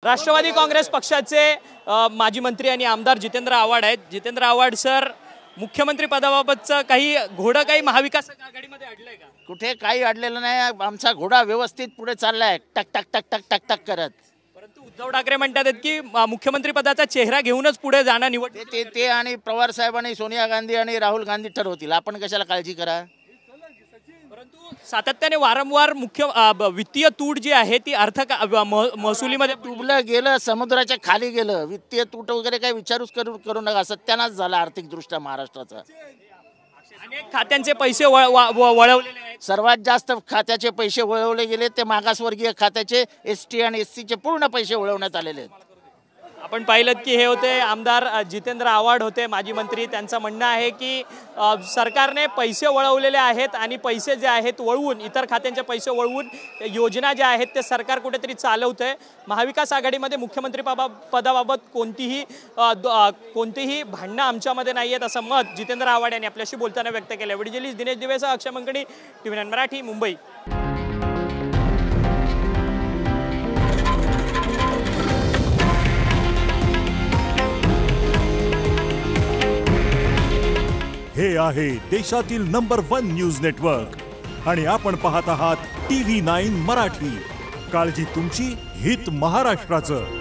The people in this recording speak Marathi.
राष्ट्रवादी काँग्रेस पक्षाचे माजी मंत्री आणि आमदार जितेंद्र आव्हाड आहेत। जितेंद्र आव्हाड सर, मुख्यमंत्री पदाबाबतचं काही घोडं काही महाविकास आघाडीमध्ये अडलंय का? कुठे काही अडलेलं नाही। आमचा घोडा व्यवस्थित पुढे चाललाय, टक टक टक टक टक टक करत। परंतु उद्धव ठाकरे म्हणतात की मुख्यमंत्री पदाचा चेहरा घेऊनच पुढे जाणं निवड ते आणि पवार साहेबांनी सोनिया गांधी आणि राहुल गांधी ठरवतील, आपण कशाला काळजी करा। परंतु सातत्याने वारंवार वित्तीय तूट जी आहे ती महसुलीमध्ये डुबलं गेलं, समुद्राच्या खाली गेलं। वित्तीय तूट वगैरे काही विचारूच करू नका। सत्यानाश झाला आर्थिक दृष्ट्या महाराष्ट्राचा। अनेक खात्यांचे पैसे वळवलेले आहेत। सर्वात जास्त खात्याचे पैसे वळवले गेले ते मागासवर्गीय खात्याचे, एसटी आणि एससीचे पूर्ण पैसे वळवण्यात आलेले आहेत। आपण पाहिलं की हे होते आमदार जितेंद्र आव्हाड होते, माजी मंत्री। त्यांचं म्हणणं आहे की सरकारने पैसे वळवलेले आहेत आणि पैसे जे आहेत वळवून, इतर खात्यांचे पैसे वळवून योजना ज्या आहेत ते सरकार कुठेतरी चालवतंय। महाविकास आघाडीमध्ये मुख्यमंत्री पदाबाबत कोणतीही भांडणं आमच्यामध्ये नाही आहेत, असं मत जितेंद्र आव्हाड यांनी आपल्याशी बोलताना व्यक्त केलं। व्हिडिओ जर्नलिस्ट दिनेश दिवेसह अक्षय मंगणी, TV9 मराठी, मुंबई। हे आहे देशातील नंबर 1 न्यूज नेटवर्क आणि आपण पाहत आहात TV9 मराठी। काळजी तुमची, हित महाराष्ट्राचं।